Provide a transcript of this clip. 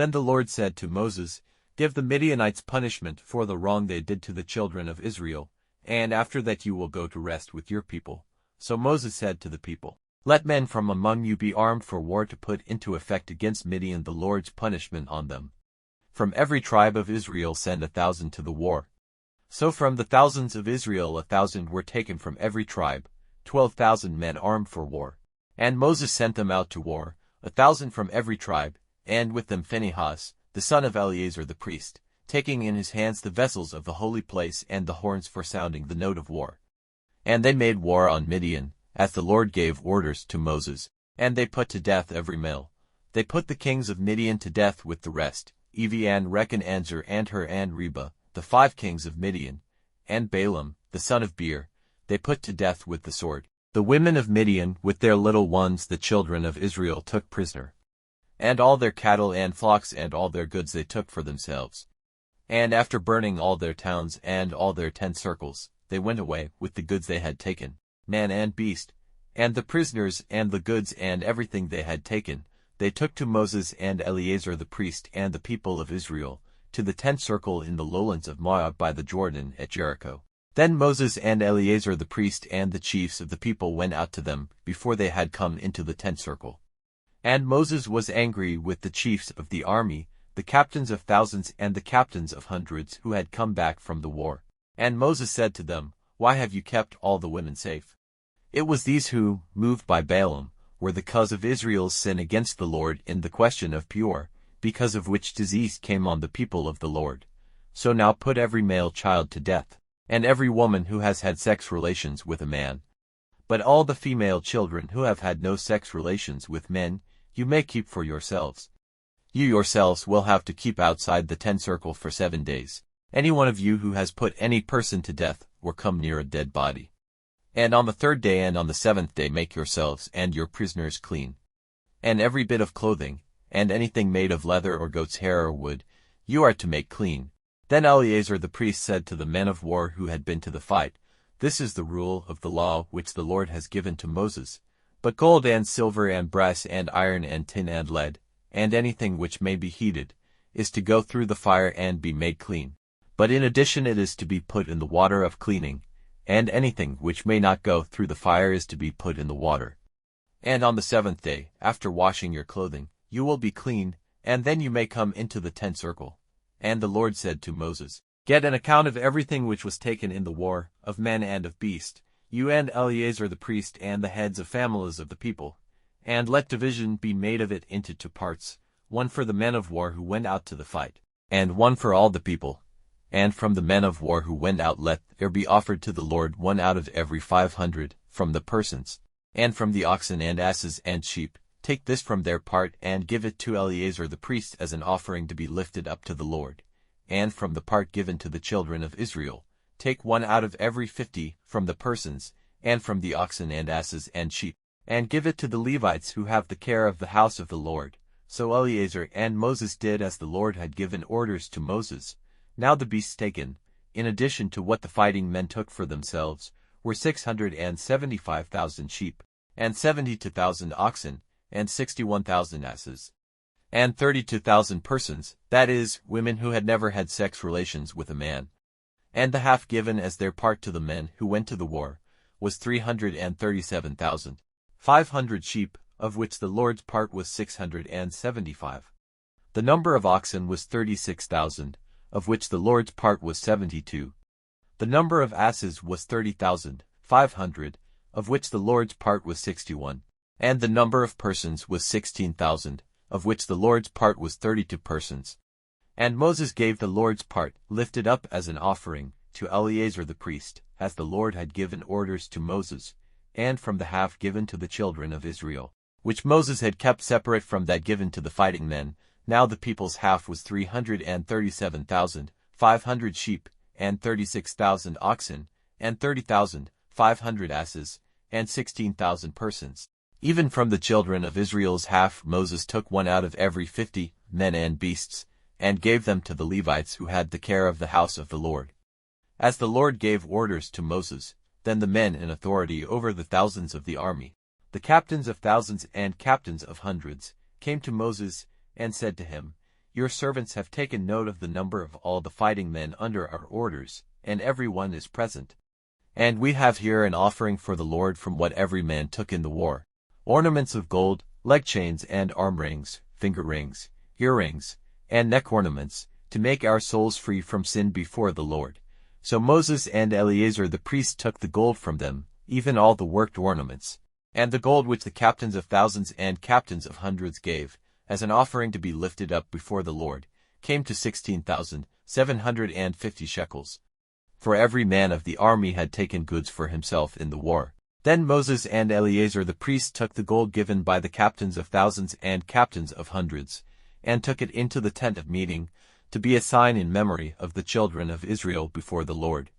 Then the Lord said to Moses, "Give the Midianites punishment for the wrong they did to the children of Israel, and after that you will go to rest with your people." So Moses said to the people, "Let men from among you be armed for war to put into effect against Midian the Lord's punishment on them. From every tribe of Israel send 1,000 to the war." So from the thousands of Israel 1,000 were taken from every tribe, 12,000 men armed for war. And Moses sent them out to war, 1,000 from every tribe, and with them Phinehas, the son of Eleazar the priest, taking in his hands the vessels of the holy place and the horns for sounding the note of war. And they made war on Midian, as the Lord gave orders to Moses, and they put to death every male. They put the kings of Midian to death with the rest, Evian, Rechan, Anzer, and Hur, and Reba, the 5 kings of Midian, and Balaam, the son of Beer, they put to death with the sword. The women of Midian, with their little ones the children of Israel took prisoner. And all their cattle and flocks and all their goods they took for themselves. And after burning all their towns and all their 10 circles, they went away with the goods they had taken, man and beast, and the prisoners and the goods and everything they had taken, they took to Moses and Eleazar the priest and the people of Israel, to the 10th circle in the lowlands of Moab by the Jordan at Jericho. Then Moses and Eleazar the priest and the chiefs of the people went out to them before they had come into the 10th circle. And Moses was angry with the chiefs of the army, the captains of thousands and the captains of hundreds who had come back from the war. And Moses said to them, "Why have you kept all the women safe?" It was these who, moved by Balaam, were the cause of Israel's sin against the Lord in the question of Peor, because of which disease came on the people of the Lord. So now put every male child to death, and every woman who has had sex relations with a man. But all the female children who have had no sex relations with men, you may keep for yourselves. You yourselves will have to keep outside the 10 circle for 7 days, any one of you who has put any person to death or come near a dead body. And on the 3rd day and on the 7th day make yourselves and your prisoners clean. And every bit of clothing, and anything made of leather or goat's hair or wood, you are to make clean. Then Eleazar the priest said to the men of war who had been to the fight, "This is the rule of the law which the Lord has given to Moses. But gold and silver and brass and iron and tin and lead, and anything which may be heated, is to go through the fire and be made clean. But in addition it is to be put in the water of cleaning, and anything which may not go through the fire is to be put in the water. And on the 7th day, after washing your clothing, you will be clean, and then you may come into the 10th circle." And the Lord said to Moses, "Get an account of everything which was taken in the war, of men and of beast, you and Eleazar the priest and the heads of families of the people, and let division be made of it into 2 parts, one for the men of war who went out to the fight, and one for all the people. And from the men of war who went out let there be offered to the Lord one out of every 500, from the persons, and from the oxen and asses and sheep. Take this from their part and give it to Eleazar the priest as an offering to be lifted up to the Lord. And from the part given to the children of Israel, take one out of every 50 from the persons, and from the oxen and asses and sheep, and give it to the Levites who have the care of the house of the Lord." So Eleazar and Moses did as the Lord had given orders to Moses. Now the beasts taken, in addition to what the fighting men took for themselves, were 675,000 sheep, and 72,000 oxen, and 61,000 asses, and 32,000 persons, that is, women who had never had sex relations with a man. And the half given as their part to the men who went to the war was 337,500 sheep, of which the Lord's part was 675. The number of oxen was 36,000, of which the Lord's part was 72. The number of asses was 30,500, of which the Lord's part was 61. And the number of persons was 16,000, of which the Lord's part was 32 persons. And Moses gave the Lord's part, lifted up as an offering, to Eleazar the priest, as the Lord had given orders to Moses, and from the half given to the children of Israel, which Moses had kept separate from that given to the fighting men. Now the people's half was 337,500 sheep, and 36,000 oxen, and 30,500 asses, and 16,000 persons. Even from the children of Israel's half Moses took one out of every 50, men and beasts, and gave them to the Levites who had the care of the house of the Lord. As the Lord gave orders to Moses, then the men in authority over the thousands of the army, the captains of thousands and captains of hundreds, came to Moses, and said to him, your servants have taken note of the number of all the fighting men under our orders, and every one is present. And we have here an offering for the Lord from what every man took in the war: ornaments of gold, leg chains and arm rings, finger rings, earrings, and neck ornaments, to make our souls free from sin before the Lord. So Moses and Eleazar the priest took the gold from them, even all the worked ornaments, and the gold which the captains of thousands and captains of hundreds gave, as an offering to be lifted up before the Lord, came to 16,750 shekels. For every man of the army had taken goods for himself in the war. Then Moses and Eleazar the priest took the gold given by the captains of thousands and captains of hundreds, and took it into the tent of meeting, to be a sign in memory of the children of Israel before the Lord.